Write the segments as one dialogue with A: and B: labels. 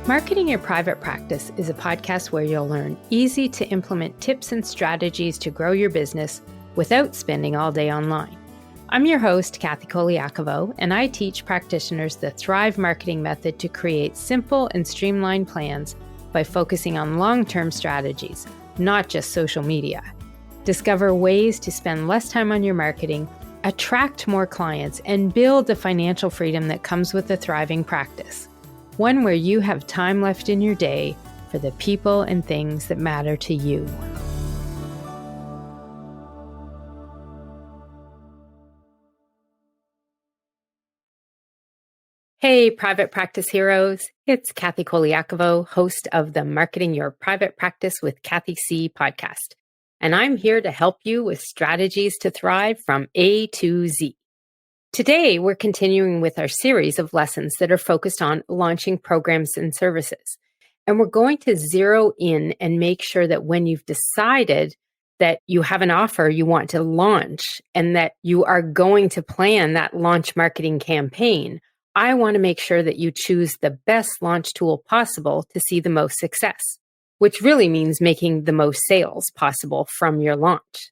A: Marketing Your Private Practice is a podcast where you'll learn easy to implement tips and strategies to grow your business without spending all day online. I'm your host, Kathy Colaiacovo, and I teach practitioners the Thrive marketing method to create simple and streamlined plans by focusing on long-term strategies, not just social media. Discover ways to spend less time on your marketing, attract more clients, and build the financial freedom that comes with a thriving practice. One where you have time left in your day for the people and things that matter to you. Hey, private practice heroes. It's Kathy Colaiacovo, host of the Marketing Your Private Practice with Kathy C podcast. And I'm here to help you with strategies to thrive from A to Z. Today, we're continuing with our series of lessons that are focused on launching programs and services. And we're going to zero in and make sure that when you've decided that you have an offer you want to launch and that you are going to plan that launch marketing campaign, I want to make sure that you choose the best launch tool possible to see the most success, which really means making the most sales possible from your launch.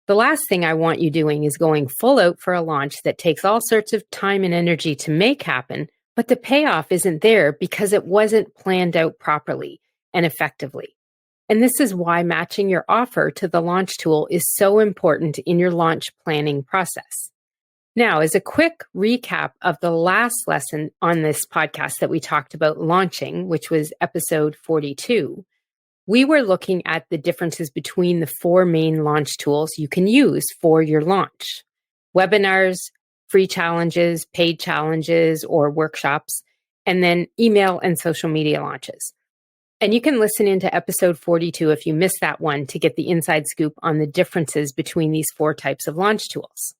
A: The last thing I want you doing is going full out for a launch that takes all sorts of time and energy to make happen, but the payoff isn't there because it wasn't planned out properly and effectively. And this is why matching your offer to the launch tool is so important in your launch planning process. Now, as a quick recap of the last lesson on this podcast that we talked about launching, which was episode 42, we were looking at the differences between the four main launch tools you can use for your launch: webinars, free challenges, paid challenges, or workshops, and then email and social media launches. And you can listen into episode 42 if you missed that one to get the inside scoop on the differences between these four types of launch tools.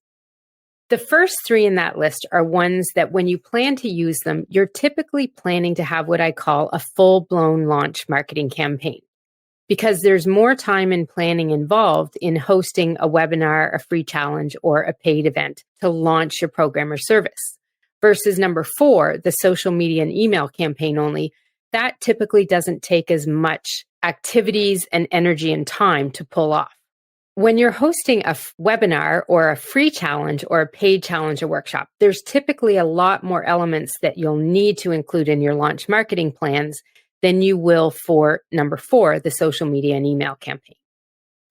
A: The first three in that list are ones that when you plan to use them, you're typically planning to have what I call a full-blown launch marketing campaign, because there's more time and planning involved in hosting a webinar, a free challenge, or a paid event to launch your program or service. Versus number 4, the social media and email campaign only, that typically doesn't take as much activities and energy and time to pull off. When you're hosting a webinar or a free challenge or a paid challenge or workshop, there's typically a lot more elements that you'll need to include in your launch marketing plans than you will for number 4, the social media and email campaign.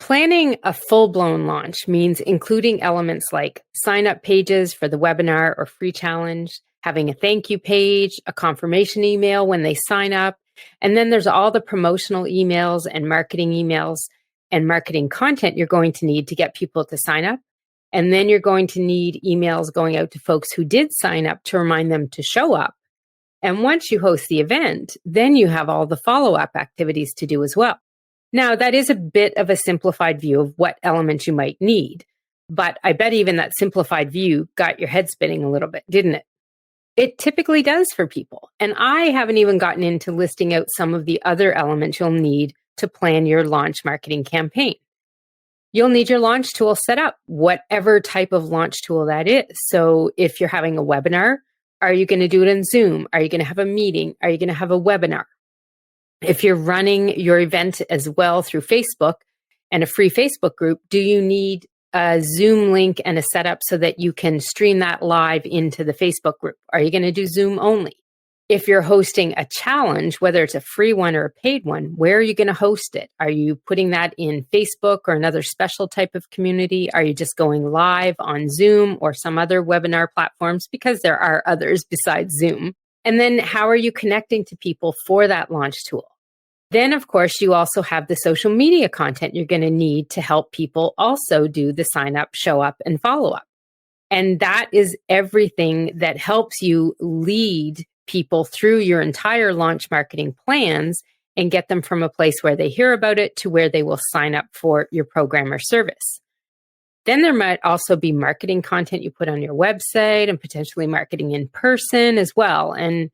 A: Planning a full-blown launch means including elements like sign-up pages for the webinar or free challenge, having a thank you page, a confirmation email when they sign up, and then there's all the promotional emails and marketing content you're going to need to get people to sign up. And then you're going to need emails going out to folks who did sign up to remind them to show up. And once you host the event, then you have all the follow-up activities to do as well. Now, that is a bit of a simplified view of what elements you might need, but I bet even that simplified view got your head spinning a little bit, didn't it? It typically does for people. And I haven't even gotten into listing out some of the other elements you'll need to plan your launch marketing campaign. You'll need your launch tool set up, whatever type of launch tool that is. So if you're having a webinar, are you going to do it in Zoom? Are you going to have a meeting? Are you going to have a webinar? If you're running your event as well through Facebook and a free Facebook group, do you need a Zoom link and a setup so that you can stream that live into the Facebook group? Are you going to do Zoom only? If you're hosting a challenge, whether it's a free one or a paid one, where are you going to host it? Are you putting that in Facebook or another special type of community? Are you just going live on Zoom or some other webinar platforms? Because there are others besides Zoom. And then how are you connecting to people for that launch tool? Then, of course, you also have the social media content you're going to need to help people also do the sign up, show up, and follow up. And that is everything that helps you lead people through your entire launch marketing plans and get them from a place where they hear about it to where they will sign up for your program or service. Then there might also be marketing content you put on your website and potentially marketing in person as well. And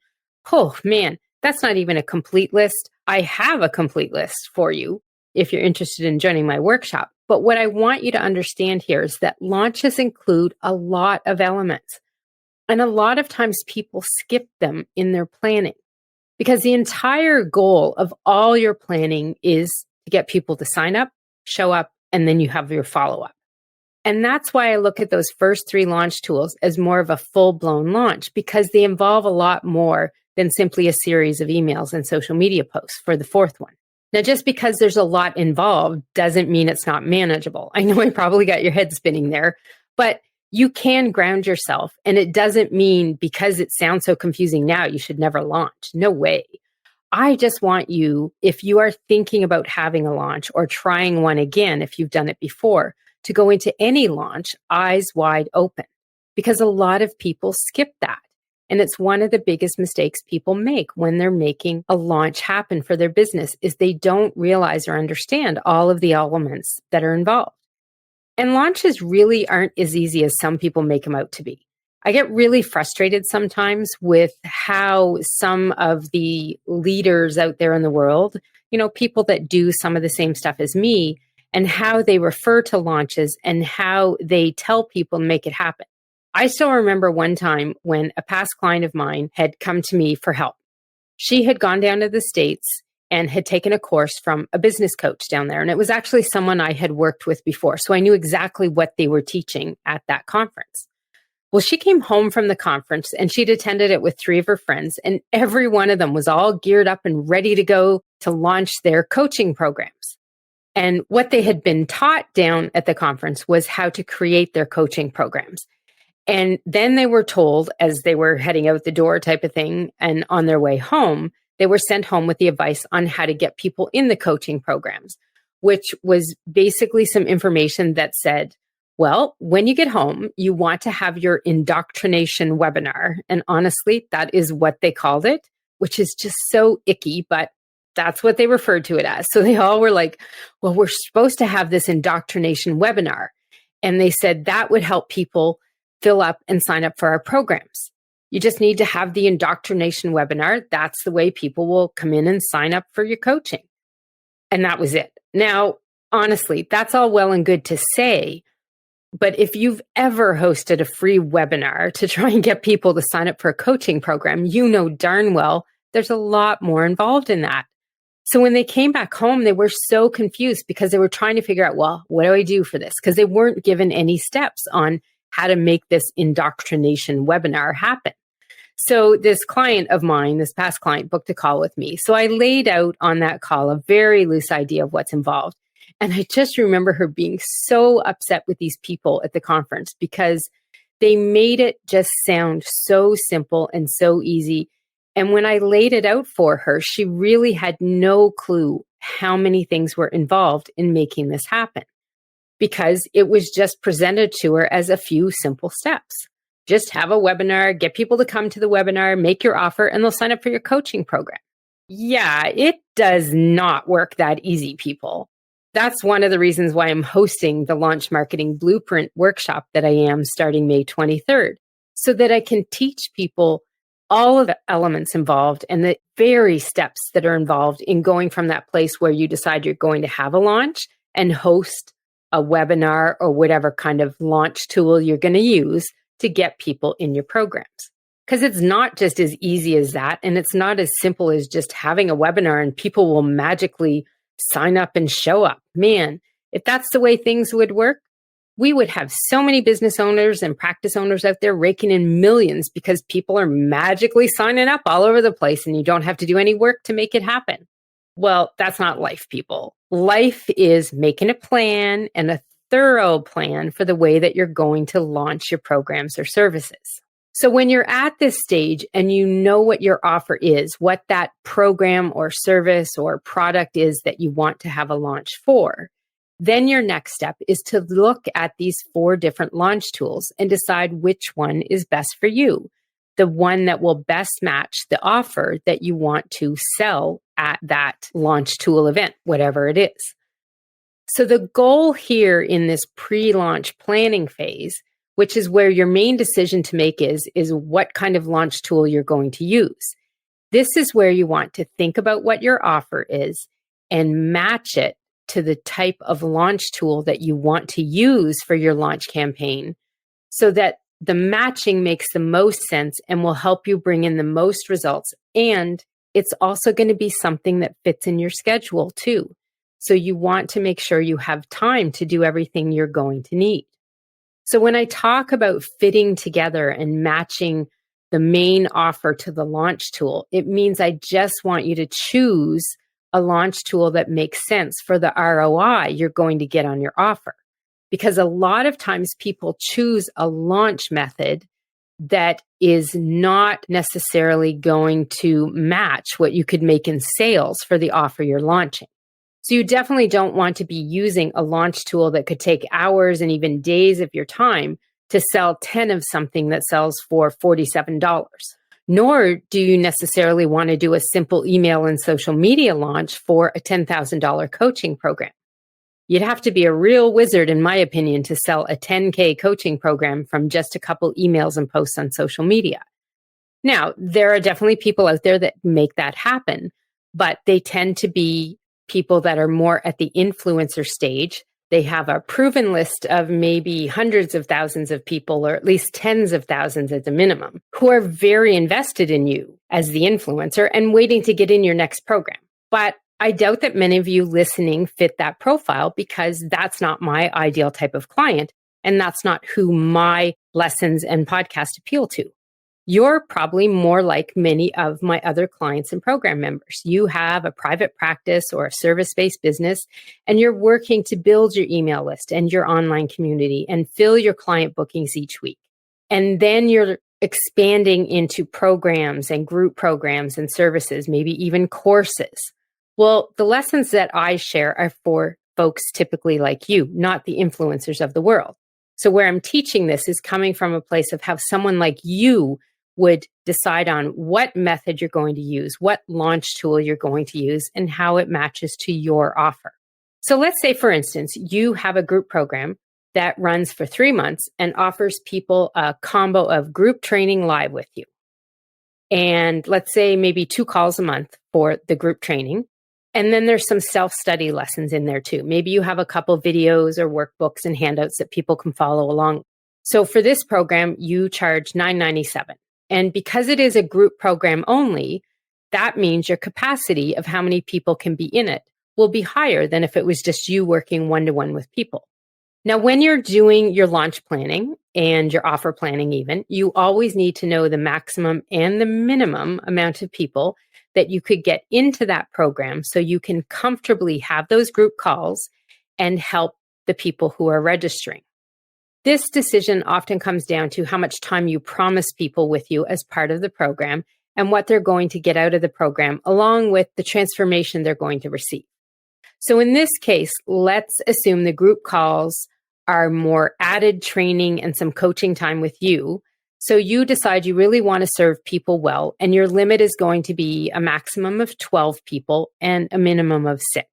A: oh man, that's not even a complete list. I have a complete list for you if you're interested in joining my workshop. But what I want you to understand here is that launches include a lot of elements. And a lot of times people skip them in their planning. because the entire goal of all your planning is to get people to sign up, show up, and then you have your follow-up. And that's why I look at those first 3 launch tools as more of a full-blown launch, because they involve a lot more than simply a series of emails and social media posts for the 4th one. Now, just because there's a lot involved doesn't mean it's not manageable. I know I probably got your head spinning there, but you can ground yourself. And it doesn't mean because it sounds so confusing now, you should never launch. No way. I just want you, if you are thinking about having a launch or trying one again, if you've done it before, to go into any launch eyes wide open, because a lot of people skip that. And it's one of the biggest mistakes people make when they're making a launch happen for their business is they don't realize or understand all of the elements that are involved. And launches really aren't as easy as some people make them out to be. I get really frustrated sometimes with how some of the leaders out there in the world, people that do some of the same stuff as me, and how they refer to launches and how they tell people to make it happen. I still remember one time when a past client of mine had come to me for help. She had gone down to the States and had taken a course from a business coach down there. And it was actually someone I had worked with before. So I knew exactly what they were teaching at that conference. Well, she came home from the conference and she'd attended it with 3 of her friends, and every one of them was all geared up and ready to go to launch their coaching programs. And what they had been taught down at the conference was how to create their coaching programs. And then they were told, as they were heading out the door type of thing, and on their way home, they were sent home with the advice on how to get people in the coaching programs, which was basically some information that said, well, when you get home, you want to have your indoctrination webinar. And honestly, that is what they called it, which is just so icky, but that's what they referred to it as. So they all were like, well, we're supposed to have this indoctrination webinar. And they said that would help people fill up and sign up for our programs. You just need to have the indoctrination webinar. That's the way people will come in and sign up for your coaching. And that was it. Now, honestly, that's all well and good to say. But if you've ever hosted a free webinar to try and get people to sign up for a coaching program, you know darn well there's a lot more involved in that. So when they came back home, they were so confused because they were trying to figure out, well, what do I do for this? Because they weren't given any steps on how to make this indoctrination webinar happen. So this client of mine, this past client, booked a call with me. So I laid out on that call a very loose idea of what's involved. And I just remember her being so upset with these people at the conference because they made it just sound so simple and so easy. And when I laid it out for her, she really had no clue how many things were involved in making this happen, because it was just presented to her as a few simple steps. Just have a webinar, get people to come to the webinar, make your offer, and they'll sign up for your coaching program. Yeah, it does not work that easy, people. That's one of the reasons why I'm hosting the Launch Marketing Blueprint workshop that I am starting May 23rd, so that I can teach people all of the elements involved and the very steps that are involved in going from that place where you decide you're going to have a launch and host a webinar or whatever kind of launch tool you're going to use to get people in your programs. Because it's not just as easy as that. And it's not as simple as just having a webinar and people will magically sign up and show up. Man, if that's the way things would work, we would have so many business owners and practice owners out there raking in millions because people are magically signing up all over the place and you don't have to do any work to make it happen. Well, that's not life, people. Life is making a plan, and a thorough plan for the way that you're going to launch your programs or services. So when you're at this stage and you know what your offer is, what that program or service or product is that you want to have a launch for, then your next step is to look at these 4 different launch tools and decide which one is best for you, the one that will best match the offer that you want to sell at that launch tool event, whatever it is. So the goal here in this pre-launch planning phase, which is where your main decision to make is what kind of launch tool you're going to use. This is where you want to think about what your offer is and match it to the type of launch tool that you want to use for your launch campaign, so that the matching makes the most sense and will help you bring in the most results, and it's also going to be something that fits in your schedule too. So you want to make sure you have time to do everything you're going to need. So when I talk about fitting together and matching the main offer to the launch tool, it means I just want you to choose a launch tool that makes sense for the ROI you're going to get on your offer. Because a lot of times people choose a launch method that is not necessarily going to match what you could make in sales for the offer you're launching. So you definitely don't want to be using a launch tool that could take hours and even days of your time to sell 10 of something that sells for $47. Nor do you necessarily want to do a simple email and social media launch for a $10,000 coaching program. You'd have to be a real wizard, in my opinion, to sell a 10K coaching program from just a couple emails and posts on social media. Now, there are definitely people out there that make that happen, but they tend to be people that are more at the influencer stage. They have a proven list of maybe hundreds of thousands of people, or at least tens of thousands at the minimum, who are very invested in you as the influencer and waiting to get in your next program. But I doubt that many of you listening fit that profile, because that's not my ideal type of client, and that's not who my lessons and podcast appeal to. You're probably more like many of my other clients and program members. You have a private practice or a service-based business, and you're working to build your email list and your online community and fill your client bookings each week. And then you're expanding into programs and group programs and services, maybe even courses. Well, the lessons that I share are for folks typically like you, not the influencers of the world. So where I'm teaching this is coming from a place of how someone like you would decide on what method you're going to use, what launch tool you're going to use, and how it matches to your offer. So let's say, for instance, you have a group program that runs for 3 months and offers people a combo of group training live with you. And let's say maybe 2 calls a month for the group training. And then there's some self-study lessons in there too. Maybe you have a couple videos or workbooks and handouts that people can follow along. So for this program, you charge $9.97. And because it is a group program only, that means your capacity of how many people can be in it will be higher than if it was just you working one-to-one with people. Now, when you're doing your launch planning and your offer planning even, you always need to know the maximum and the minimum amount of people that you could get into that program so you can comfortably have those group calls and help the people who are registering. This decision often comes down to how much time you promise people with you as part of the program and what they're going to get out of the program, along with the transformation they're going to receive. So in this case, let's assume the group calls are more added training and some coaching time with you. So you decide you really want to serve people well, and your limit is going to be a maximum of 12 people and a minimum of 6.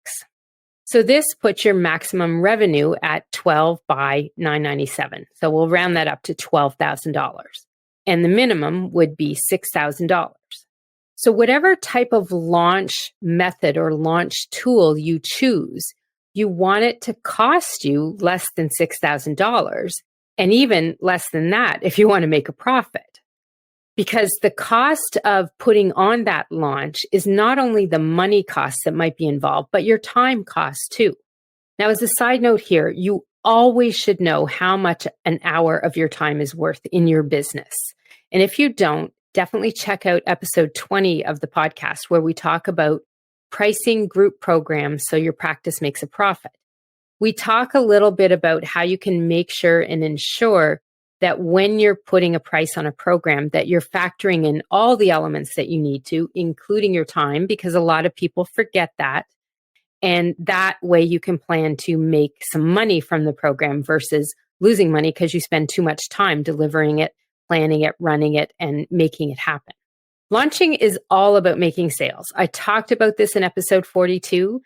A: So this puts your maximum revenue at 12 by $9.97. So we'll round that up to $12,000. And the minimum would be $6,000. So whatever type of launch method or launch tool you choose, you want it to cost you less than $6,000, and even less than that if you want to make a profit. Because the cost of putting on that launch is not only the money costs that might be involved, but your time costs too. Now, as a side note here, you always should know how much an hour of your time is worth in your business. And if you don't, definitely check out episode 20 of the podcast, where we talk about pricing group programs so your practice makes a profit. We talk a little bit about how you can make sure and ensure that when you're putting a price on a program, that you're factoring in all the elements that you need to, including your time, because a lot of people forget that. And that way you can plan to make some money from the program versus losing money because you spend too much time delivering it, planning it, running it, and making it happen. Launching is all about making sales. I talked about this in episode 42.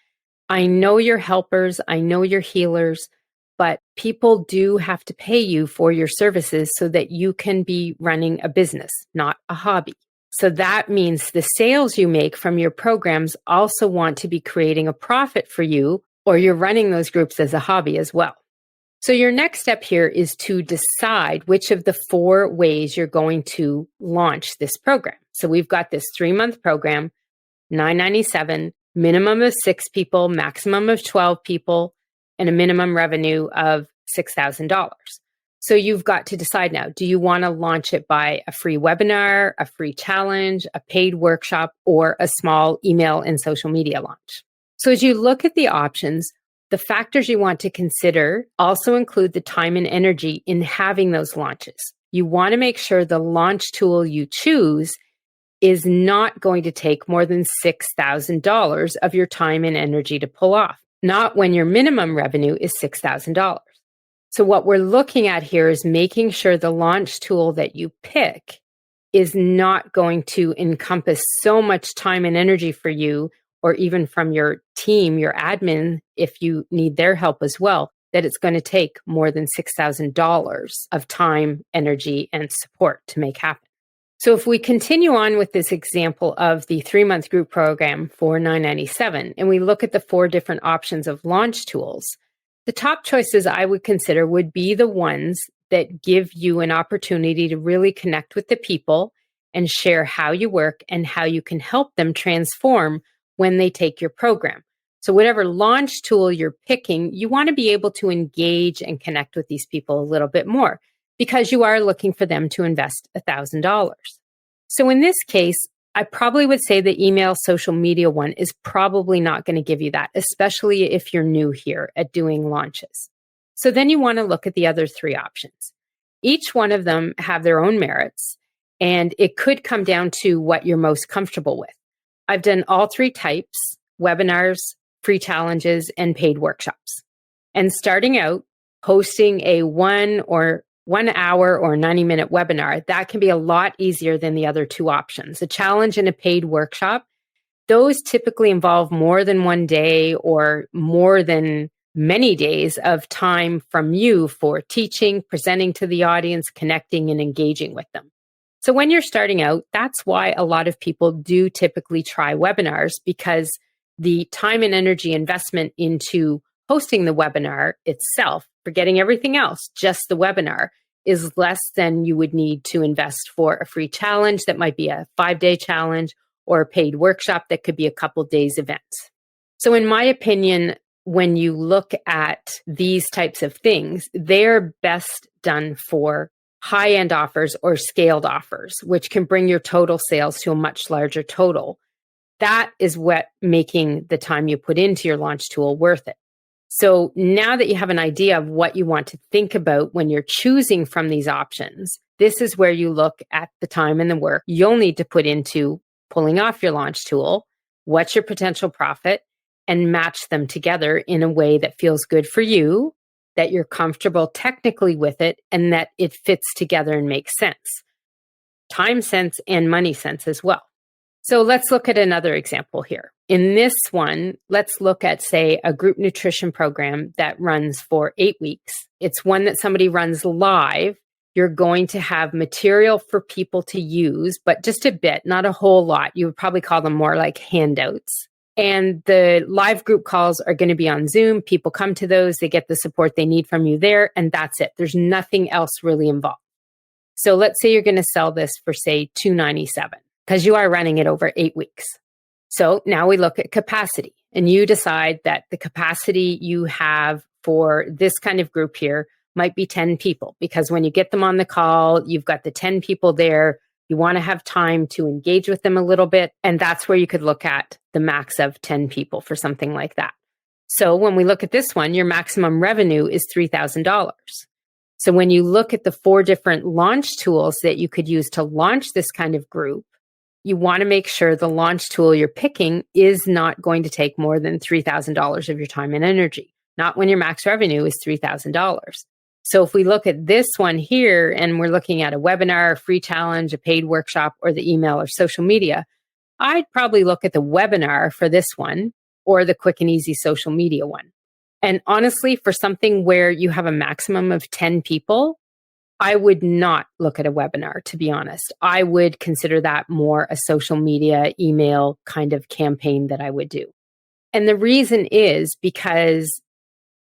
A: I know you're helpers. I know you're healers. But people do have to pay you for your services so that you can be running a business, not a hobby. So that means the sales you make from your programs also want to be creating a profit for you, or you're running those groups as a hobby as well. So your next step here is to decide which of the 4 ways you're going to launch this program. So we've got this 3-month program $997, minimum of 6 people, maximum of 12 people, and a minimum revenue of $6,000. So you've got to decide now, do you want to launch it by a free webinar, a free challenge, a paid workshop, or a small email and social media launch? So as you look at the options, the factors you want to consider also include the time and energy in having those launches. You want to make sure the launch tool you choose is not going to take more than $6,000 of your time and energy to pull off, not when your minimum revenue is $6,000. So what we're looking at here is making sure the launch tool that you pick is not going to encompass so much time and energy for you, or even from your team, your admin, if you need their help as well, that it's going to take more than $6,000 of time, energy, and support to make happen. So if we continue on with this example of the 3-month group program for $997, and we look at the 4 different options of launch tools, the top choices I would consider would be the ones that give you an opportunity to really connect with the people and share how you work and how you can help them transform when they take your program. So whatever launch tool you're picking, you want to be able to engage and connect with these people a little bit more, because you are looking for them to invest $1,000. So in this case, I probably would say the email social media one is probably not going to give you that, especially if you're new here at doing launches. So then you want to look at the other 3 options. Each one of them have their own merits, and it could come down to what you're most comfortable with. I've done all 3 types: webinars, free challenges, and paid workshops. And starting out, hosting a 1 hour or 90-minute webinar, that can be a lot easier than the other 2 options. A challenge and a paid workshop, those typically involve more than one day or more than many days of time from you for teaching, presenting to the audience, connecting, and engaging with them. So when you're starting out, that's why a lot of people do typically try webinars, because the time and energy investment into hosting the webinar itself, forgetting everything else, just the webinar, is less than you would need to invest for a free challenge that might be a 5-day challenge, or a paid workshop that could be a couple days event. So in my opinion, when you look at these types of things, they're best done for high-end offers or scaled offers, which can bring your total sales to a much larger total. That is what making the time you put into your launch tool worth it. So now that you have an idea of what you want to think about when you're choosing from these options, this is where you look at the time and the work you'll need to put into pulling off your launch tool, what's your potential profit, and match them together in a way that feels good for you, that you're comfortable technically with it, and that it fits together and makes sense. Time sense and money sense as well. So let's look at another example here. In this one, let's look at, say, a group nutrition program that runs for 8 weeks. It's one that somebody runs live. You're going to have material for people to use, but just a bit, not a whole lot. You would probably call them more like handouts. And the live group calls are going to be on Zoom. People come to those, they get the support they need from you there, and that's it. There's nothing else really involved. So let's say you're going to sell this for, say, $297, because you are running it over 8 weeks. So now we look at capacity, and you decide that the capacity you have for this kind of group here might be 10 people, because when you get them on the call, you've got the 10 people there. You want to have time to engage with them a little bit. And that's where you could look at the max of 10 people for something like that. So when we look at this one, your maximum revenue is $3,000. So when you look at the 4 different launch tools that you could use to launch this kind of group, you want to make sure the launch tool you're picking is not going to take more than $3,000 of your time and energy, not when your max revenue is $3,000. So if we look at this one here and we're looking at a webinar, a free challenge, a paid workshop, or the email or social media, I'd probably look at the webinar for this one or the quick and easy social media one. And honestly, for something where you have a maximum of 10 people, I would not look at a webinar, to be honest. I would consider that more a social media, email kind of campaign that I would do. And the reason is because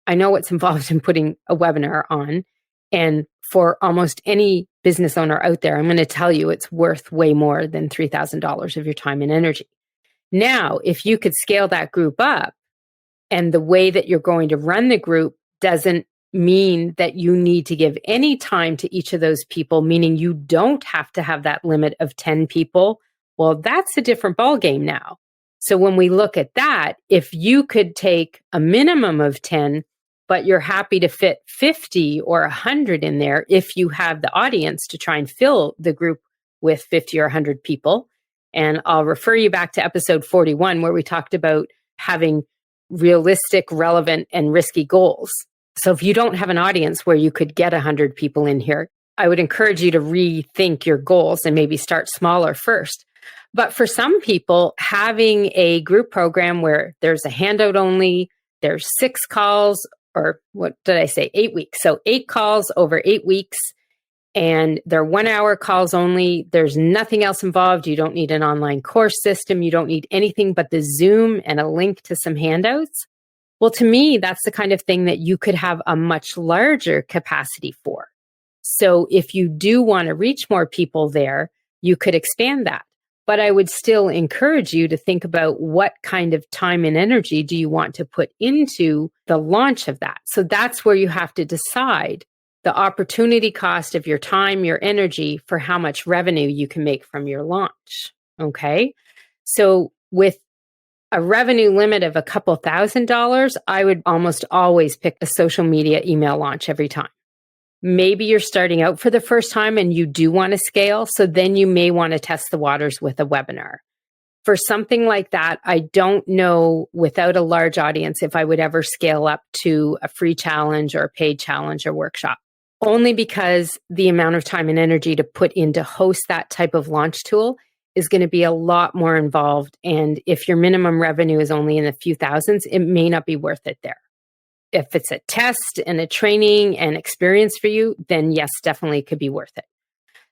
A: I know what's involved in putting a webinar on. And for almost any business owner out there, I'm going to tell you it's worth way more than $3,000 of your time and energy. Now, if you could scale that group up, and the way that you're going to run the group doesn't mean that you need to give any time to each of those people, meaning you don't have to have that limit of 10 people. Well, that's a different ballgame now. So when we look at that, if you could take a minimum of 10, but you're happy to fit 50 or 100 in there, if you have the audience to try and fill the group with 50 or 100 people. And I'll refer you back to episode 41, where we talked about having realistic, relevant, and risky goals. So if you don't have an audience where you could get 100 people in here, I would encourage you to rethink your goals and maybe start smaller first. But for some people, having a group program where there's a handout only, there's 6 calls, or what did I say? 8 weeks. So 8 calls over 8 weeks, and they're 1-hour calls only. There's nothing else involved. You don't need an online course system. You don't need anything but the Zoom and a link to some handouts. Well, to me, that's the kind of thing that you could have a much larger capacity for. So if you do want to reach more people there, you could expand that. But I would still encourage you to think about what kind of time and energy do you want to put into the launch of that. So that's where you have to decide the opportunity cost of your time, your energy, for how much revenue you can make from your launch. Okay. So with a revenue limit of a couple $1,000s, I would almost always pick a social media email launch every time. Maybe you're starting out for the first time and you do want to scale. So then you may want to test the waters with a webinar. For something like that, I don't know without a large audience if I would ever scale up to a free challenge or a paid challenge or workshop. Only because the amount of time and energy to put in to host that type of launch tool is going to be a lot more involved. And if your minimum revenue is only in a few thousands, it may not be worth it there. If it's a test and a training and experience for you, then yes, definitely it could be worth it.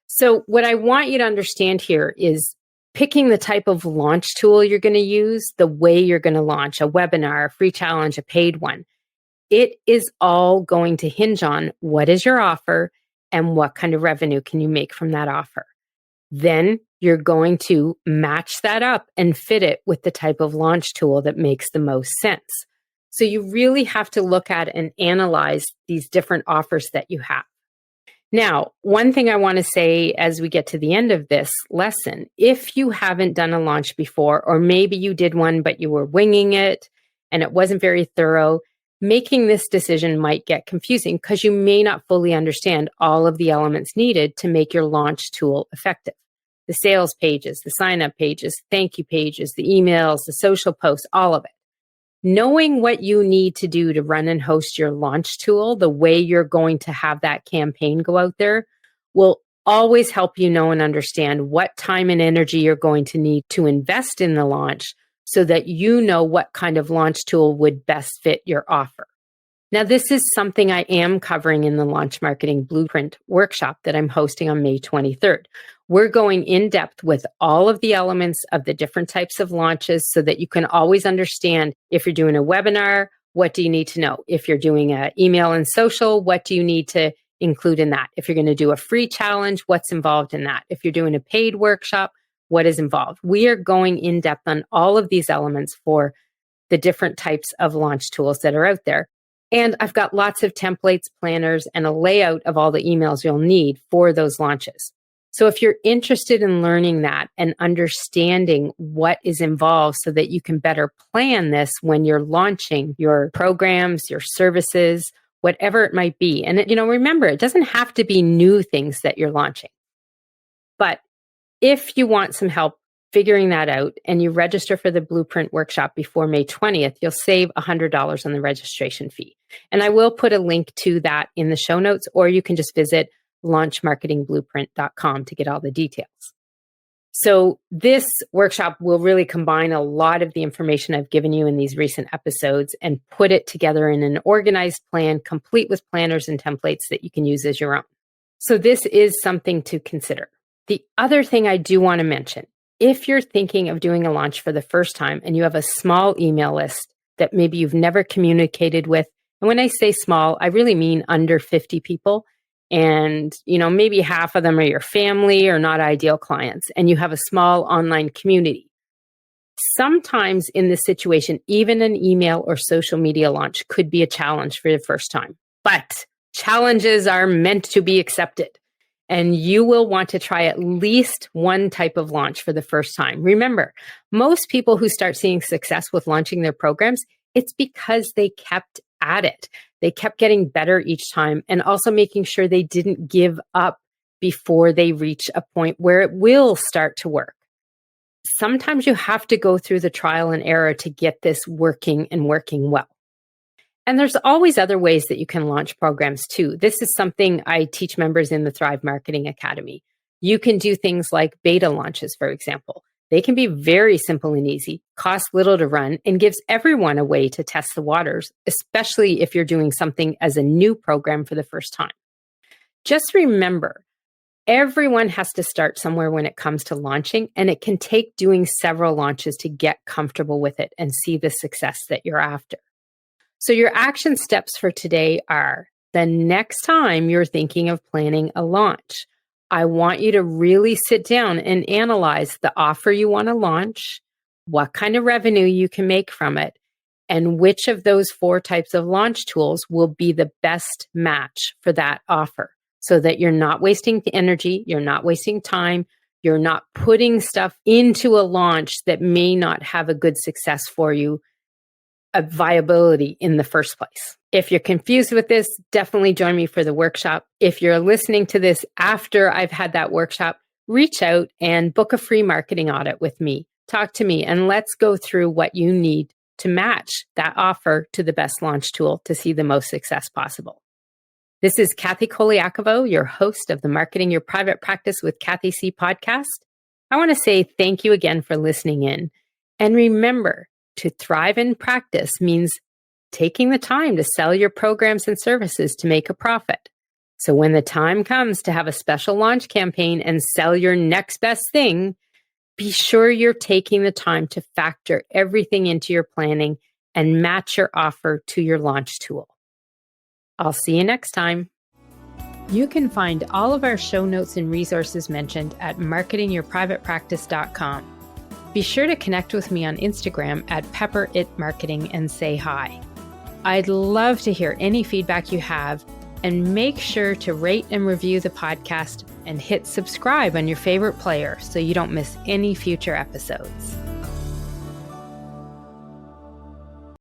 A: So what I want you to understand here is picking the type of launch tool you're going to use, the way you're going to launch a webinar, a free challenge, a paid one. It is all going to hinge on what is your offer and what kind of revenue can you make from that offer. Then you're going to match that up and fit it with the type of launch tool that makes the most sense. So you really have to look at and analyze these different offers that you have. Now, one thing I want to say as we get to the end of this lesson, if you haven't done a launch before, or maybe you did one, but you were winging it and it wasn't very thorough, making this decision might get confusing because you may not fully understand all of the elements needed to make your launch tool effective. The sales pages, the sign-up pages, thank you pages, the emails, the social posts, all of it. Knowing what you need to do to run and host your launch tool, the way you're going to have that campaign go out there, will always help you know and understand what time and energy you're going to need to invest in the launch so that you know what kind of launch tool would best fit your offer. Now, this is something I am covering in the Launch Marketing Blueprint workshop that I'm hosting on May 23rd. We're going in depth with all of the elements of the different types of launches so that you can always understand if you're doing a webinar, what do you need to know? If you're doing an email and social, what do you need to include in that? If you're going to do a free challenge, what's involved in that? If you're doing a paid workshop, what is involved? We are going in depth on all of these elements for the different types of launch tools that are out there. And I've got lots of templates, planners, and a layout of all the emails you'll need for those launches. So if you're interested in learning that and understanding what is involved so that you can better plan this when you're launching your programs, your services, whatever it might be. And, remember, it doesn't have to be new things that you're launching. But if you want some help figuring that out and you register for the Blueprint workshop before May 20th, you'll save $100 on the registration fee. And I will put a link to that in the show notes, or you can just visit launchmarketingblueprint.com to get all the details. So this workshop will really combine a lot of the information I've given you in these recent episodes and put it together in an organized plan, complete with planners and templates that you can use as your own. So this is something to consider. The other thing I do want to mention, if you're thinking of doing a launch for the first time and you have a small email list that maybe you've never communicated with, and when I say small, I really mean under 50 people, and maybe half of them are your family or not ideal clients, and you have a small online community, Sometimes in this situation, even an email or social media launch could be a challenge for the first time. But challenges are meant to be accepted. And you will want to try at least one type of launch for the first time. Remember, most people who start seeing success with launching their programs, it's because they kept at it. They kept getting better each time and also making sure they didn't give up before they reach a point where it will start to work. Sometimes you have to go through the trial and error to get this working and working well. And there's always other ways that you can launch programs too. This is something I teach members in the Thrive Marketing Academy. You can do things like beta launches, for example. They can be very simple and easy, cost little to run, and gives everyone a way to test the waters, especially if you're doing something as a new program for the first time. Just remember, everyone has to start somewhere when it comes to launching, and it can take doing several launches to get comfortable with it and see the success that you're after. So your action steps for today are: the next time you're thinking of planning a launch, I want you to really sit down and analyze the offer you want to launch, what kind of revenue you can make from it, and which of those 4 types of launch tools will be the best match for that offer, so that you're not wasting energy, you're not wasting time, you're not putting stuff into a launch that may not have a good success for you, a viability in the first place. If you're confused with this, definitely join me for the workshop. If you're listening to this after I've had that workshop, reach out and book a free marketing audit with me. Talk to me and let's go through what you need to match that offer to the best launch tool to see the most success possible. This is Kathy Colaiacovo, your host of the Marketing Your Private Practice with Kathy C podcast. I want to say thank you again for listening in. And remember, to thrive in practice means taking the time to sell your programs and services to make a profit. So when the time comes to have a special launch campaign and sell your next best thing, be sure you're taking the time to factor everything into your planning and match your offer to your launch tool. I'll see you next time. You can find all of our show notes and resources mentioned at marketingyourprivatepractice.com. Be sure to connect with me on Instagram at pepperitmarketing and say hi. I'd love to hear any feedback you have, and make sure to rate and review the podcast and hit subscribe on your favorite player so you don't miss any future episodes.